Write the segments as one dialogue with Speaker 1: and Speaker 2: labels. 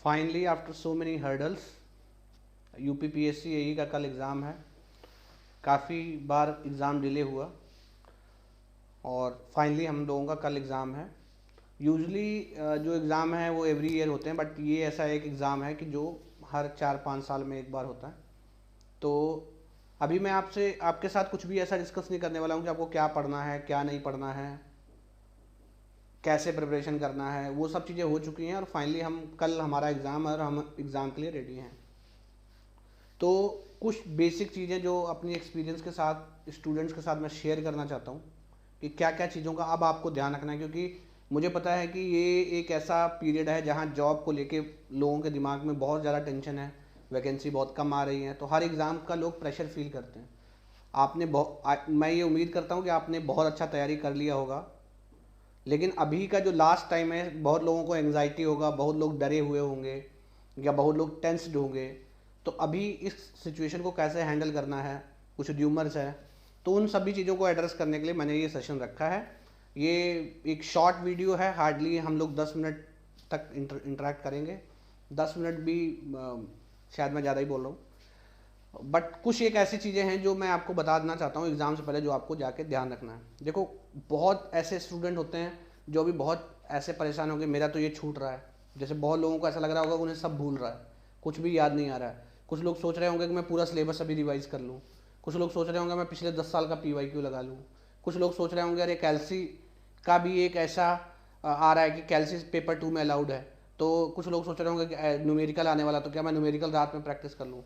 Speaker 1: Finally after so many hurdles UPPSC AE का कल exam है। काफ़ी बार एग्ज़ाम डिले हुआ और फाइनली हम लोगों का कल एग्ज़ाम है। यूजली जो एग्ज़ाम है वो एवरी ईयर होते हैं, बट ये ऐसा एक एग्ज़ाम है कि जो हर 4-5 साल में एक बार होता है। तो अभी मैं आपके साथ कुछ भी ऐसा डिस्कस नहीं करने वाला हूँ कि आपको क्या पढ़ना है, क्या नहीं पढ़ना है, कैसे प्रिपरेशन करना है। वो सब चीज़ें हो चुकी हैं और फाइनली कल हमारा एग्ज़ाम है और हम एग्ज़ाम के लिए रेडी हैं। तो कुछ बेसिक चीज़ें जो अपनी एक्सपीरियंस के साथ स्टूडेंट्स के साथ मैं शेयर करना चाहता हूँ कि क्या क्या चीज़ों का अब आपको ध्यान रखना है, क्योंकि मुझे पता है कि ये एक ऐसा पीरियड है जहाँ जॉब को लेके लोगों के दिमाग में बहुत ज़्यादा टेंशन है, वैकेंसी बहुत कम आ रही है, तो हर एग्ज़ाम का लोग प्रेशर फील करते हैं। मैं ये उम्मीद करता हूँ कि आपने बहुत अच्छा तैयारी कर लिया होगा, लेकिन अभी का जो लास्ट टाइम है बहुत लोगों को एंग्जाइटी होगा, बहुत लोग डरे हुए होंगे या बहुत लोग टेंस्ड होंगे। तो अभी इस सिचुएशन को कैसे हैंडल करना है, कुछ र्यूमर्स है, तो उन सभी चीज़ों को एड्रेस करने के लिए मैंने ये सेशन रखा है। ये एक शॉर्ट वीडियो है, हार्डली हम लोग 10 मिनट तक इंटरेक्ट करेंगे। 10 मिनट भी शायद मैं ज़्यादा ही बोल रहा हूँ, बट कुछ एक ऐसी चीज़ें हैं जो मैं आपको बता देना चाहता हूँ एग्ज़ाम से पहले, जो आपको जाके ध्यान रखना है। देखो, बहुत ऐसे स्टूडेंट होते हैं जो भी बहुत ऐसे परेशान होंगे, मेरा तो ये छूट रहा है। जैसे बहुत लोगों को ऐसा लग रहा होगा उन्हें सब भूल रहा है, कुछ भी याद नहीं आ रहा है। कुछ लोग सोच रहे होंगे कि मैं पूरा सिलेबस अभी रिवाइज़ कर लूँ। कुछ लोग सोच रहे होंगे मैं पिछले 10 साल का PYQ लगा लूँ। कुछ लोग सोच रहे होंगे अरे कैल्सी का भी एक ऐसा आ रहा है कि कैल्सी पेपर 2 में अलाउड है। तो कुछ लोग सोच रहे होंगे कि न्यूमेरिकल आने वाला, तो क्या मैं न्यूमेरिकल रात में प्रैक्टिस कर लूँ।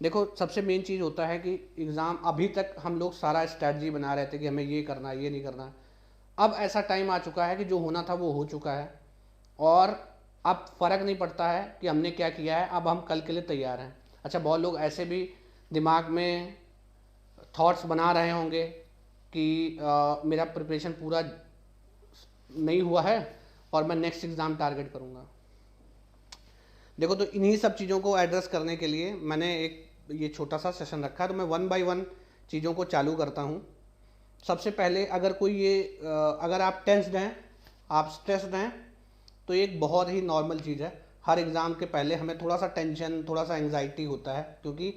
Speaker 1: देखो, सबसे मेन चीज़ होता है कि एग्ज़ाम, अभी तक हम लोग सारा स्ट्रैटेजी बना रहे थे कि हमें ये करना है, ये नहीं करना है। अब ऐसा टाइम आ चुका है कि जो होना था वो हो चुका है और अब फ़र्क नहीं पड़ता है कि हमने क्या किया है, अब हम कल के लिए तैयार हैं। अच्छा, बहुत लोग ऐसे भी दिमाग में थॉट्स बना रहे होंगे कि मेरा प्रिपरेशन पूरा नहीं हुआ है और मैं नेक्स्ट एग्ज़ाम टारगेट करूँगा। देखो, तो इन्हीं सब चीज़ों को एड्रेस करने के लिए मैंने एक ये छोटा सा सेशन रखा है। तो मैं 1 बाय 1 चीज़ों को चालू करता हूँ। सबसे पहले अगर आप टेंस्ड हैं, आप स्ट्रेस्ड हैं, तो एक बहुत ही नॉर्मल चीज़ है। हर एग्ज़ाम के पहले हमें थोड़ा सा टेंशन, थोड़ा सा एंग्जाइटी होता है, क्योंकि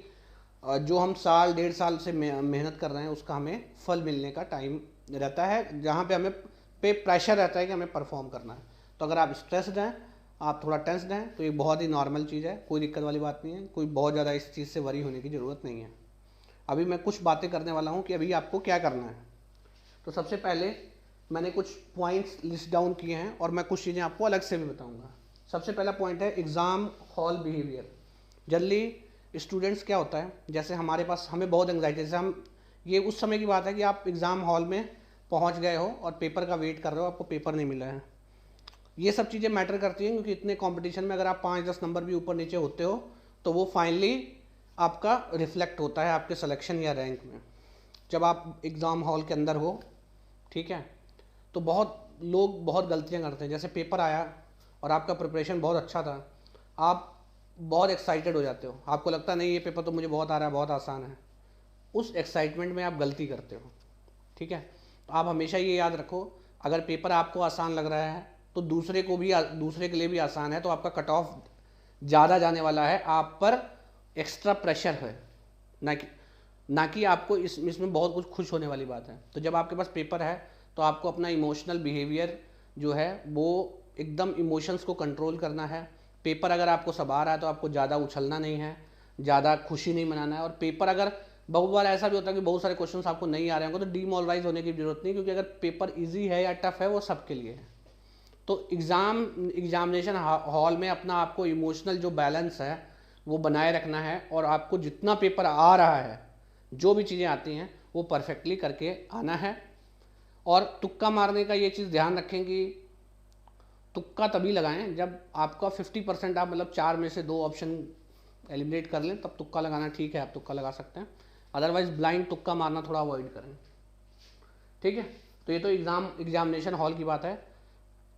Speaker 1: जो हम साल 1.5 साल से मेहनत कर रहे हैं उसका हमें फल मिलने का टाइम रहता है, जहाँ पे हमें पे प्रेशर रहता है कि हमें परफॉर्म करना है। तो अगर आप स्ट्रेस्ड हैं, आप थोड़ा टेंस्ड हैं, तो ये बहुत ही नॉर्मल चीज़ है, कोई दिक्कत वाली बात नहीं है, कोई बहुत ज़्यादा इस चीज़ से वरी होने की ज़रूरत नहीं है। अभी मैं कुछ बातें करने वाला हूँ कि अभी आपको क्या करना है। तो सबसे पहले मैंने कुछ पॉइंट्स लिस्ट डाउन किए हैं और मैं कुछ चीज़ें आपको अलग से भी बताऊँगा। सबसे पहला पॉइंट है exam hall behaviour. Generally students क्या होता है, जैसे हमें बहुत एंग्जाइटी, जैसे ये उस समय की बात है कि आप एग्ज़ाम हॉल में पहुंच गए हो और पेपर का वेट कर रहे हो, आपको पेपर नहीं मिला है। ये सब चीज़ें मैटर करती हैं, क्योंकि इतने कंपटीशन में अगर आप 5-10 नंबर भी ऊपर नीचे होते हो तो वो फाइनली आपका रिफ्लेक्ट होता है आपके सिलेक्शन या रैंक में। जब आप एग्ज़ाम हॉल के अंदर हो, ठीक है, तो बहुत लोग बहुत गलतियां करते हैं। जैसे पेपर आया और आपका प्रिपरेशन बहुत अच्छा था, आप बहुत एक्साइटेड हो जाते हो, आपको लगता नहीं ये पेपर तो मुझे बहुत आ रहा है, बहुत आसान है। उस एक्साइटमेंट में आप गलती करते हो, ठीक है। तो आप हमेशा ये याद रखो, अगर पेपर आपको आसान लग रहा है तो दूसरे के लिए भी आसान है, तो आपका कट ऑफ ज़्यादा जाने वाला है, आप पर एक्स्ट्रा प्रेशर है, ना कि आपको इसमें बहुत कुछ खुश होने वाली बात है। तो जब आपके पास पेपर है तो आपको अपना इमोशनल बिहेवियर जो है वो एकदम इमोशंस को कंट्रोल करना है। पेपर अगर आपको सब आ रहा है तो आपको ज़्यादा उछलना नहीं है, ज़्यादा खुशी नहीं मनाना है। और पेपर अगर बहुत बार ऐसा भी होता है कि बहुत सारे क्वेश्चंस आपको नहीं आ रहे होंगे, तो डीमोरलाइज होने की जरूरत नहीं, क्योंकि अगर पेपर ईजी है या टफ है वो सबके लिए है। तो एग्जामिनेशन हॉल में अपना आपको इमोशनल जो बैलेंस है वो बनाए रखना है, और आपको जितना पेपर आ रहा है, जो भी चीज़ें आती हैं वो परफेक्टली करके आना है। और तुक्का मारने का ये चीज़ ध्यान रखें कि तुक्का तभी लगाएं जब आपका 50%, आप मतलब 4 में से 2 ऑप्शन एलिमिनेट कर लें, तब तुक्का लगाना ठीक है, आप तुक्का लगा सकते हैं। अदरवाइज ब्लाइंड तुक्का मारना थोड़ा अवॉइड करें, ठीक है। तो ये तो एग्जामिनेशन हॉल की बात है।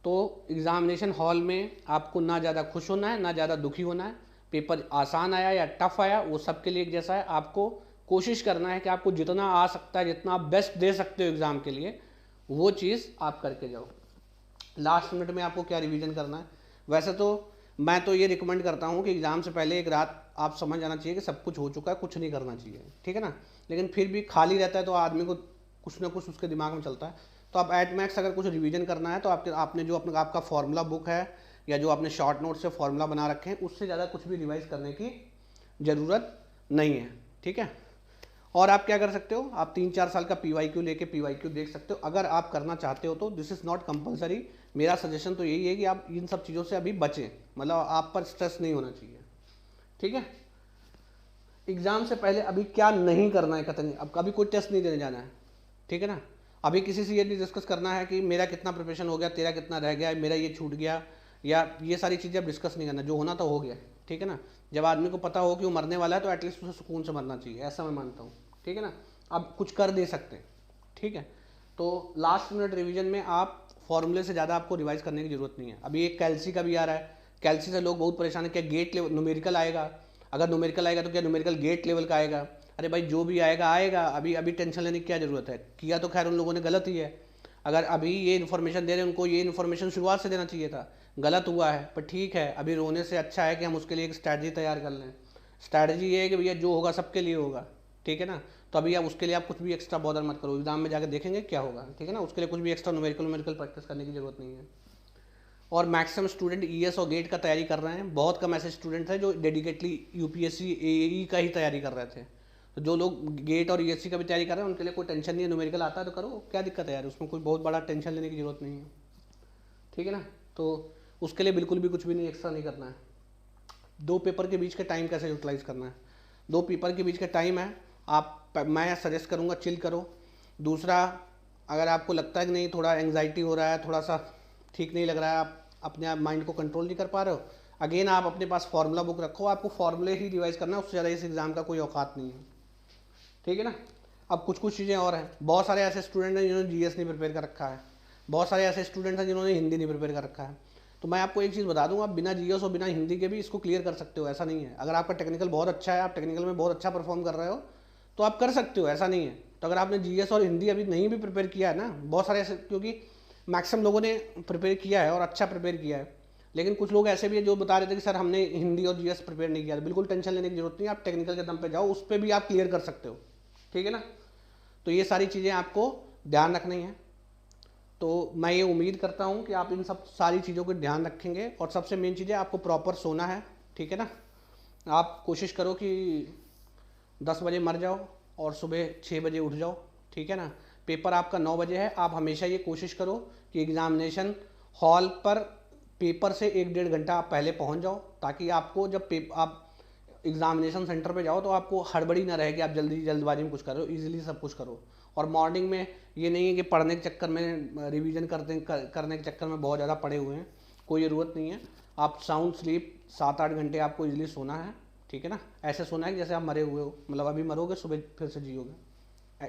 Speaker 1: तो एग्जामिनेशन हॉल में आपको ना ज़्यादा खुश होना है, ना ज़्यादा दुखी होना है। पेपर आसान आया या टफ आया वो सबके लिए एक जैसा है। आपको कोशिश करना है कि आपको जितना आ सकता है, जितना आप बेस्ट दे सकते हो एग्ज़ाम के लिए, वो चीज़ आप करके जाओ। लास्ट मिनट में आपको क्या रिवीजन करना है, वैसे तो मैं तो ये रिकमेंड करता हूँ कि एग्ज़ाम से पहले एक रात आप समझ जाना चाहिए कि सब कुछ हो चुका है, कुछ नहीं करना चाहिए, ठीक है ना। लेकिन फिर भी खाली रहता है तो आदमी को कुछ ना कुछ उसके दिमाग में चलता है। तो आप एट मैक्स अगर कुछ रिवीजन करना है तो आपने जो अपना आपका फॉर्मूला बुक है या जो आपने शॉर्ट नोट से फॉर्मूला बना रखे हैं उससे ज़्यादा कुछ भी रिवाइज करने की ज़रूरत नहीं है, ठीक है। और आप क्या कर सकते हो, आप 3-4 साल का PYQ लेके PYQ देख सकते हो अगर आप करना चाहते हो तो। This is not compulsory. मेरा सजेशन तो यही है कि आप इन सब चीज़ों से अभी बचें, मतलब आप पर स्ट्रेस नहीं होना चाहिए, ठीक है। एग्ज़ाम से पहले अभी क्या नहीं करना है, कतई अब कभी कोई टेस्ट नहीं देने जाना है, ठीक है ना। अभी किसी से ये नहीं डिस्कस करना है कि मेरा कितना प्रिपरेशन हो गया, तेरा कितना रह गया, मेरा ये छूट गया, या ये सारी चीज़ें अब डिस्कस नहीं करना। जो होना तो हो गया, ठीक है ना। जब आदमी को पता हो कि वो मरने वाला है तो एटलीस्ट उसे सुकून से मरना चाहिए, ऐसा मैं मानता हूँ, ठीक है ना। अब कुछ कर दे सकते हैं, ठीक है। तो लास्ट मिनट रिवीजन में आप फॉर्मूले से ज़्यादा आपको रिवाइज करने की जरूरत नहीं है। अभी एक कैल्सी का भी आ रहा है, कैल्सी से लोग बहुत परेशान है, क्या गेट लेवल न्यूमेरिकल आएगा, अगर न्यूमेरिकल आएगा तो क्या न्यूमेरिकल गेट लेवल का आएगा। अरे भाई जो भी आएगा आएगा, अभी अभी टेंशन लेने की क्या ज़रूरत है। किया तो खैर उन लोगों ने गलत ही है। अगर अभी ये इन्फॉर्मेशन दे रहे हैं, उनको ये इन्फॉर्मेशन शुरुआत से देना चाहिए था, गलत हुआ है, पर ठीक है, अभी रोने से अच्छा है कि हम उसके लिए एक स्ट्रैटेजी तैयार कर लें। स्ट्रैटेजी ये है कि भैया जो होगा सबके लिए होगा, ठीक है ना। तो अभी आप उसके लिए आप कुछ भी एक्स्ट्रा बॉदर मत करो, एग्जाम में जाकर देखेंगे क्या होगा, ठीक है ना। उसके लिए कुछ भी एक्स्ट्रा न्यूमेरिकल प्रैक्टिस करने की जरूरत नहीं है। और मैक्सिमम स्टूडेंट ES और गेट का तैयारी कर रहे हैं। बहुत कम ऐसे स्टूडेंट थे जो डेडिकेटली UPSC AE का ही तैयारी कर रहे थे। तो जो लोग गेट और ESC का भी तैयारी कर रहे हैं उनके लिए कोई टेंशन नहीं है, न्यूमेरिकल आता है तो करो, क्या दिक्कत है यार, उसमें कोई बहुत बड़ा टेंशन लेने की जरूरत नहीं है, ठीक है ना। तो उसके लिए बिल्कुल भी कुछ भी नहीं एक्स्ट्रा नहीं करना है। 2 पेपर के बीच के टाइम कैसे यूटिलाइज करना है, 2 पेपर के बीच का टाइम है, मैं सजेस्ट करूँगा चिल करो। दूसरा, अगर आपको लगता है कि नहीं थोड़ा एंग्जाइटी हो रहा है, थोड़ा सा ठीक नहीं लग रहा है, आप अपने आप माइंड को कंट्रोल नहीं कर पा रहे हो, अगेन आप अपने पास फार्मूला बुक रखो, आपको फार्मूले ही रिवाइज करना है, उससे ज़्यादा इस एग्ज़ाम का कोई औकात नहीं है, ठीक है ना। अब कुछ चीज़ें और हैं, बहुत सारे ऐसे स्टूडेंट हैं जिन्होंने GS नहीं प्रिपेयर कर रखा है, बहुत सारे ऐसे स्टूडेंट हैं जिन्होंने हिंदी नहीं प्रिपेयर कर रखा है। तो मैं आपको एक चीज़ बता दूँ, आप बिना GS और बिना हिंदी के भी इसको क्लियर कर सकते हो, ऐसा नहीं है। अगर आपका टेक्निकल बहुत अच्छा है, आप टेक्निकल में बहुत अच्छा परफॉर्म कर रहे हो तो आप कर सकते हो, ऐसा नहीं है। तो अगर आपने GS और हिंदी अभी नहीं भी प्रिपेयर किया है ना, बहुत सारे ऐसे, क्योंकि मैक्सिमम लोगों ने प्रिपेयर किया है और अच्छा प्रिपेयर किया है, लेकिन कुछ लोग ऐसे भी है जो बता रहे थे कि सर हमने हिंदी और GS प्रिपेयर नहीं किया। बिल्कुल टेंशन लेने की जरूरत नहीं, आप टेक्निकल के दम पे जाओ, उस पर भी आप क्लियर कर सकते हो, ठीक है ना। तो ये सारी चीज़ें आपको ध्यान रखनी है। तो मैं ये उम्मीद करता हूँ कि आप इन सब सारी चीज़ों को ध्यान रखेंगे। और सबसे मेन चीज़ है आपको प्रॉपर सोना है, ठीक है ना। आप कोशिश करो कि 10 बजे मर जाओ और सुबह 6 बजे उठ जाओ, ठीक है ना। पेपर आपका 9 बजे है, आप हमेशा ये कोशिश करो कि एग्ज़ामिनेशन हॉल पर पेपर से 1-1.5 घंटा आप पहले पहुंच जाओ, ताकि आपको जब आप एग्ज़ामिनेशन सेंटर पे जाओ तो आपको हड़बड़ी ना रहे कि आप जल्दबाजी में कुछ करो, इजीली सब कुछ करो। और मॉर्निंग में ये नहीं है कि पढ़ने के चक्कर में, रिवीजन करने के चक्कर में बहुत ज़्यादा पढ़े हुए हैं, कोई ज़रूरत नहीं है। आप साउंड स्लीप 7-8 घंटे आपको इजीली सोना है, ठीक है ना। ऐसे सोना है कि जैसे आप मरे हुए हो, मतलब अभी मरोगे सुबह फिर से जियोगे,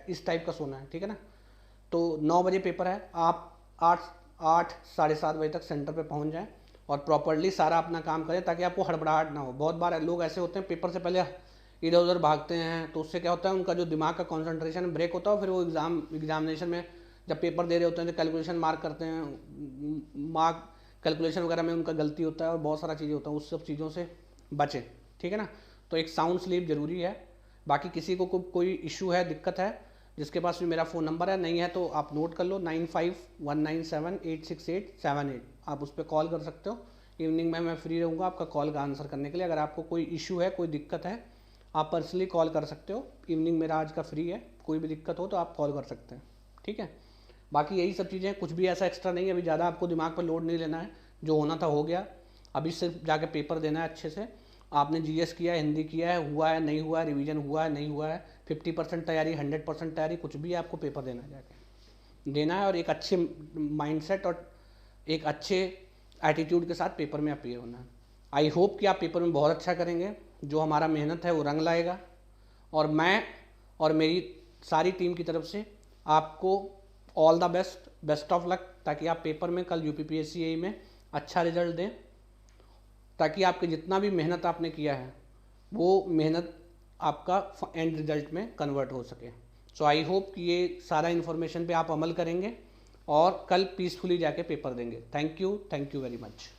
Speaker 1: इस टाइप का सोना है, ठीक है ना। तो 9 बजे पेपर है, आप 8 साढ़े 7 बजे तक सेंटर पे पहुंच जाएं और प्रॉपरली सारा अपना काम करें, ताकि आपको हड़बड़ाहट ना हो। बहुत बार लोग ऐसे होते हैं पेपर से पहले इधर उधर भागते हैं, तो उससे क्या होता है, उनका जो दिमाग का कंसंट्रेशन ब्रेक होता है, फिर वो एग्जामिनेशन में जब पेपर दे रहे होते हैं तो कैलकुलेशन मार्क करते हैं, मार्क कैलकुलेशन वगैरह में उनका गलती होता है और बहुत सारा चीज़ें होता है, उस सब चीज़ों से बचें, ठीक है ना। तो एक साउंड स्लीप जरूरी है। बाकी किसी को कोई इशू है, दिक्कत है, जिसके पास भी मेरा फ़ोन नंबर है, नहीं है तो आप नोट कर लो, 9519786878, आप उस पर कॉल कर सकते हो। इवनिंग में मैं फ्री रहूँगा आपका कॉल का आंसर करने के लिए। अगर आपको कोई इशू है, कोई दिक्कत है, आप पर्सनली कॉल कर सकते हो। इवनिंग मेरा आज का फ्री है, कोई भी दिक्कत हो तो आप कॉल कर सकते हैं, ठीक है। बाकी यही सब चीज़ें, कुछ भी ऐसा एक्स्ट्रा नहीं है, अभी ज़्यादा आपको दिमाग पर लोड नहीं लेना है, जो होना था हो गया। अभी सिर्फ जाके पेपर देना है अच्छे से। आपने GS किया है, हिंदी किया है, हुआ है नहीं हुआ है, रिवीजन हुआ है नहीं हुआ है, 50% तैयारी, 100% तैयारी, कुछ भी आपको पेपर देना है, जाके देना है, और एक अच्छे माइंडसेट और एक अच्छे एटीट्यूड के साथ पेपर में अपीयर होना है। आई होप कि आप पेपर में बहुत अच्छा करेंगे, जो हमारा मेहनत है वो रंग लाएगा। और मैं और मेरी सारी टीम की तरफ से आपको all the best, best of luck, ताकि आप पेपर में कल UPPSC AE में अच्छा रिजल्ट दें, ताकि आपके जितना भी मेहनत आपने किया है वो मेहनत आपका एंड रिजल्ट में कन्वर्ट हो सके। सो आई होप कि ये सारा इन्फॉर्मेशन पे आप अमल करेंगे और कल पीसफुली जाके पेपर देंगे। Thank you very much.